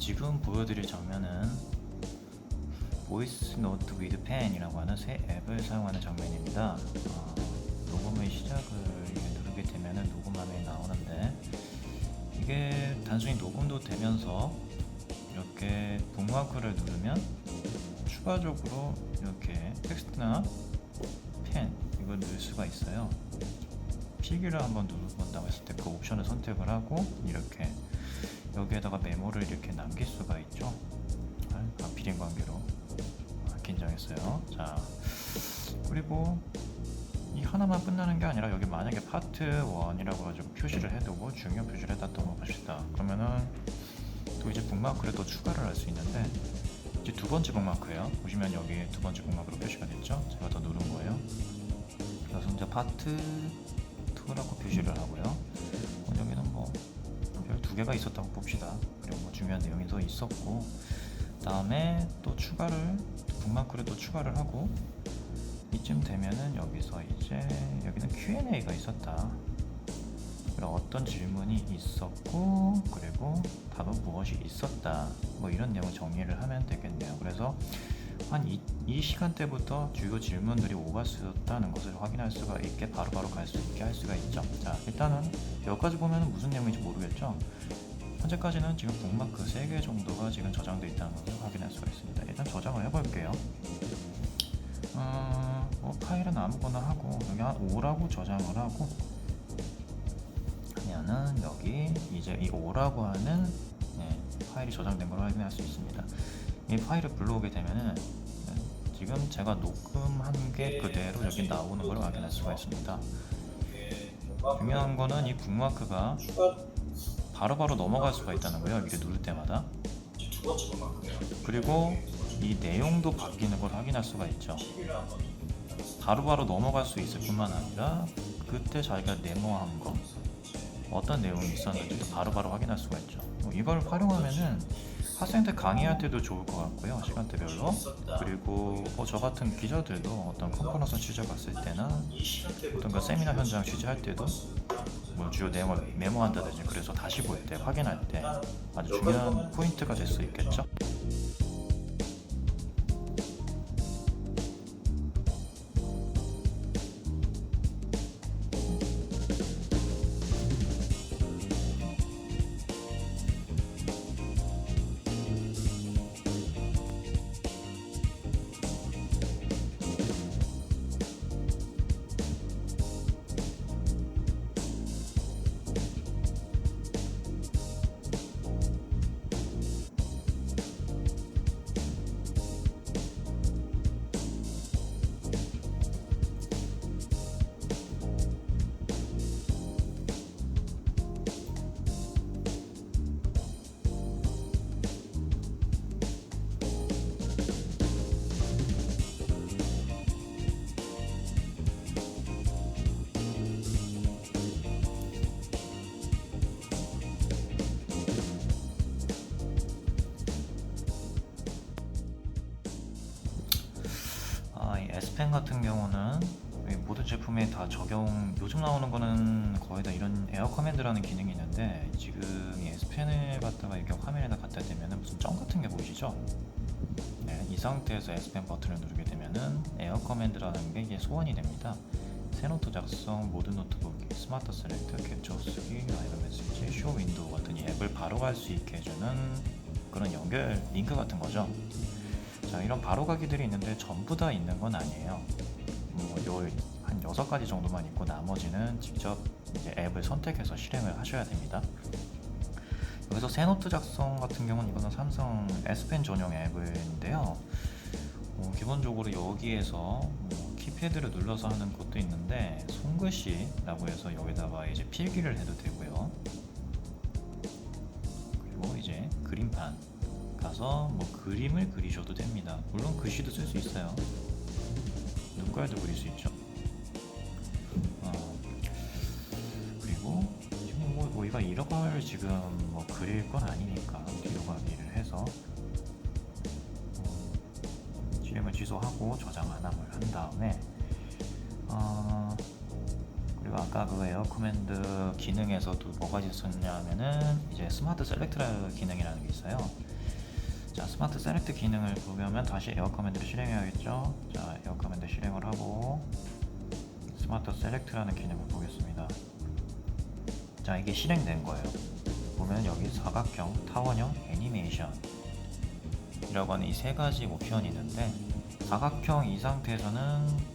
지금 보여드릴 장면은 보이스 노트 위드 펜이라고 하는 새 앱을 사용하는 장면입니다. 녹음의 시작을 누르게 되면 녹음 화면이 나오는데, 이게 단순히 녹음도 되면서 이렇게 북마크를 누르면 추가적으로 이렇게 텍스트나 펜 이걸 넣을 수가 있어요. 필기를 한번 누르본다고 했을 때 그 옵션을 선택을 하고 이렇게 여기에다가 메모를 이렇게 남길 수가 있죠. 비린 관계로 긴장했어요. 자, 그리고 이 하나만 끝나는 게 아니라 여기 만약에 파트 1이라고 가지고 표시를 해두고 중요 표시를 해다 넘어가시다 그러면은 또 이제 북마크를 또 추가를 할 수 있는데, 이제 두 번째 북마크예요. 보시면 여기 두 번째 북마크로 표시가 됐죠. 제가 더 누른 거예요. 그래서 이제 파트 2라고 표시를 하고요. 여기는 뭐 별 두 개가 있었다고 봅시다. 그리고 뭐 중요한 내용이 더 있었고, 다음에 또 추가를 북마크를 또 추가를 하고, 이쯤 되면은 여기서 이제 여기는 Q&A가 있었다. 그리고 어떤 질문이 있었고, 그리고 답은 무엇이 있었다. 뭐 이런 내용을 정리를 하면 되겠네요. 그래서 한 이 시간대부터 주요 질문들이 오갔었다는 것을 확인할 수가 있게 바로바로 갈 수 있게 할 수가 있죠. 자, 일단은 여기까지 보면 무슨 내용인지 모르겠죠. 현재까지는 지금 북마크 3개 정도가 지금 저장되어 있다는 것을 확인할 수가 있습니다. 일단 저장을 해볼게요. 뭐 파일은 아무거나 하고, 여기 한 5라고 저장을 하고 하면은 여기 이제 이 5라고 하는 파일이 저장된 걸 확인할 수 있습니다. 이 파일을 불러오게 되면은 지금 제가 녹음한 게 그대로 여기 나오는 걸 확인할 수가 있습니다. 중요한 거는 이 북마크가 바로바로 넘어갈 수가 있다는 거예요. 이렇게 누를 때마다. 그리고 이 내용도 바뀌는 걸 확인할 수가 있죠. 바로바로 넘어갈 수 있을 뿐만 아니라 그때 자기가 메모한 거 어떤 내용이 있었는지도 바로바로 확인할 수가 있죠. 이걸 활용하면은 학생들 강의할 때도 좋을 것 같고요. 시간대별로. 그리고 저 같은 기자들도 어떤 컨퍼런스 취재 갔을 때나 어떤 그 세미나 현장 취재할 때도 뭐 주요 내용을 메모한다든지, 그래서 다시 볼 때, 확인할 때 아주 중요한 포인트가 될 수 있겠죠. 이 S펜 같은 경우는 모든 제품에 다 적용, 요즘 나오는 거는 거의 다 이런 에어 커맨드라는 기능이 있는데, 지금 이 S펜을 갖다가 이렇게 화면에다 갖다 대면은 무슨 점 같은 게 보이시죠? 네, 이 상태에서 S펜 버튼을 누르게 되면은 에어 커맨드라는 게 이게 소환이 됩니다. 새 노트 작성, 모드 노트 보기, 스마트 셀렉트, 캡처 쓰기, 라이브 메시지, 쇼 윈도우 같은 이 앱을 바로 갈 수 있게 해주는 그런 연결 링크 같은 거죠. 자, 이런 바로가기들이 있는데 전부 다 있는 건 아니에요. 한 6가지 정도만 있고, 나머지는 직접 이제 앱을 선택해서 실행을 하셔야 됩니다. 여기서 새 노트 작성 같은 경우는 이거는 삼성 S펜 전용 앱인데요. 기본적으로 여기에서 키패드를 눌러서 하는 것도 있는데, 손글씨라고 해서 여기다가 이제 필기를 해도 되고요. 그리고 이제 그림판 가서 뭐 그림을 그리셔도 됩니다. 물론 글씨도 쓸 수 있어요. 눈깔도 그릴 수 있죠. 그리고 지금 뭐 이거 이걸 지금 뭐 그릴 건 아니니까 뒤로 가기를 해서 실행을 취소하고 저장 안함을 한 다음에, 그리고 아까 그 에어 커맨드 기능에서도 뭐가 있었냐면은 이제 스마트 셀렉트 기능이라는 게 있어요. 자, 스마트 셀렉트 기능을 보려면 다시 에어 커맨드를 실행해야겠죠. 자, 에어 커맨드 실행을 하고 스마트 셀렉트라는 기능을 보겠습니다. 자, 이게 실행된 거예요. 보면 여기 사각형, 타원형, 애니메이션 이라고 하는 이 세 가지 옵션이 있는데, 사각형 이 상태에서는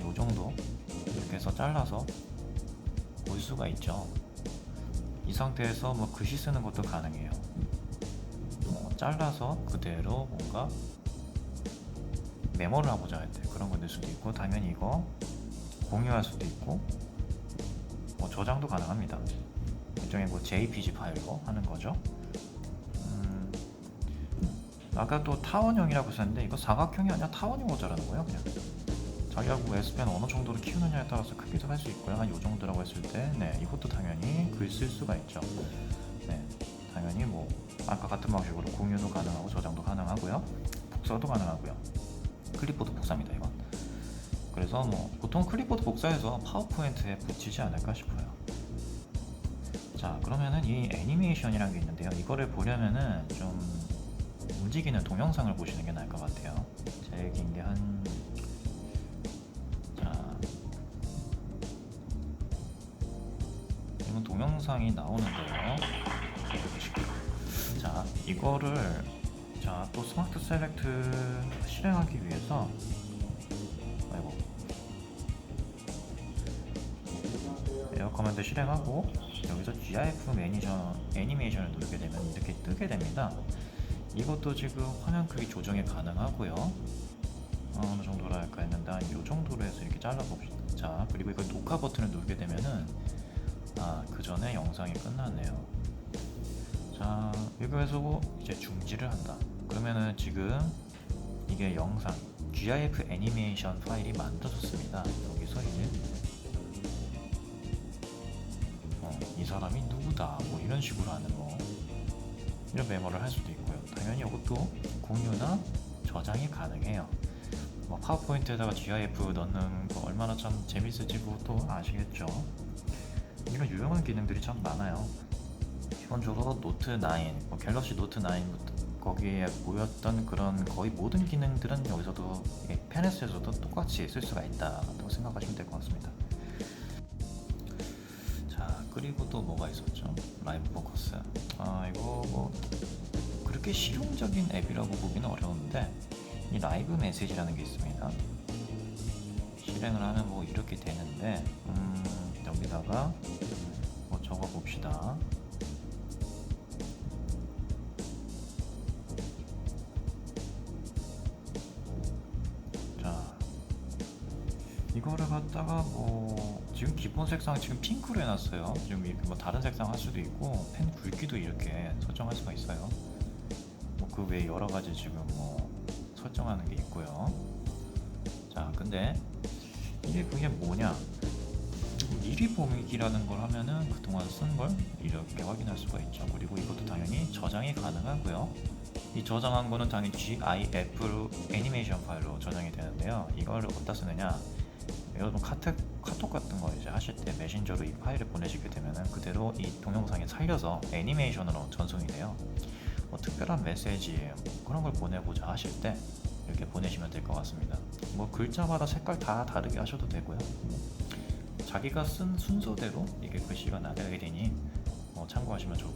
이 정도 이렇게 해서 잘라서 볼 수가 있죠. 이 상태에서 뭐 글씨 쓰는 것도 가능해요. 잘라서 그대로 뭔가 메모를 하고자 할 때 그런 거 넣을 수도 있고, 당연히 이거 공유할 수도 있고, 뭐 저장도 가능합니다. 일종의 뭐 JPG 파일로 하는 거죠. 아까 또 타원형이라고 썼는데 이거 사각형이 아니라 타원형으로 자르는 거예요. 그냥 자기가 뭐 S펜 어느 정도로 키우느냐에 따라서 크기도 할 수 있고요. 한 요 정도라고 했을 때, 네, 이것도 당연히 글 쓸 수가 있죠. 네, 당연히 뭐 아까 같은 방식으로 공유도 가능하고 저장도 가능하고요. 복사도 가능하고요. 클립보드 복사입니다, 이건. 그래서 뭐 보통 클립보드 복사해서 파워포인트에 붙이지 않을까 싶어요. 자, 그러면은 이 애니메이션이라는 게 있는데요. 이거를 보려면은 좀 움직이는 동영상을 보시는 게 나을 것 같아요. 제일 긴 게 이건 동영상이 나오는데요. 자, 이거를 또 스마트 셀렉트 실행하기 위해서 에어 커맨드 실행하고 여기서 GIF 애니메이션을 누르게 되면 이렇게 뜨게 됩니다. 이것도 지금 화면 크기 조정이 가능하고요. 어느 정도로 할까 했는데 한 이 정도로 해서 이렇게 잘라봅시다. 자, 그리고 이거 녹화 버튼을 누르게 되면은 그 전에 영상이 끝났네요. 자, 이거에서 이제 중지를 한다. 그러면은 지금 이게 영상 GIF 애니메이션 파일이 만들어졌습니다. 여기서 이제 이 사람이 누구다 뭐 이런 식으로 하는 뭐 이런 메모를 할 수도 있고요. 당연히 이것도 공유나 저장이 가능해요. 뭐 파워포인트에다가 GIF 넣는 거 얼마나 참 재밌을지 그것도 아시겠죠. 이런 유용한 기능들이 참 많아요. 기본적으로 노트 9, 갤럭시 노트 9부터 거기에 보였던 그런 거의 모든 기능들은 여기서도 펜에서도 똑같이 쓸 수가 있다고 생각하시면 될 것 같습니다. 자, 그리고 또 뭐가 있었죠? 라이브 포커스. 이거 뭐 그렇게 실용적인 앱이라고 보기는 어려운데, 이 라이브 메시지라는 게 있습니다. 실행을 하면 뭐 이렇게 되는데, 여기다가 뭐 적어 봅시다. 자, 이거를 갖다가 뭐 지금 기본 색상 지금 핑크로 해놨어요. 지금 이렇게 뭐 다른 색상 할 수도 있고, 펜 굵기도 이렇게 설정할 수가 있어요. 뭐 그 외에 여러 가지 지금 뭐 설정하는 게 있고요. 자, 근데 그게 뭐냐? 미리 보기라는 걸 하면은 그동안 쓴 걸 이렇게 확인할 수가 있죠. 그리고 이것도 당연히 저장이 가능하고요. 이 저장한 거는 당연히 GIF 애니메이션 파일로 저장이 되는데요. 이거를 어디다 쓰느냐? 여러분 카톡 같은 거 이제 하실 때 메신저로 이 파일을 보내시게 되면은 그대로 이 동영상에 살려서 애니메이션으로 전송이 돼요. 뭐 특별한 메시지 그런 걸 보내고자 하실 때 이렇게 보내시면 될 것 같습니다. 뭐 글자마다 색깔 다 다르게 하셔도 되고요. 자기가 쓴 순서대로 이게 글씨가 나가게 되니 참고하시면 좋을 것 같습니다.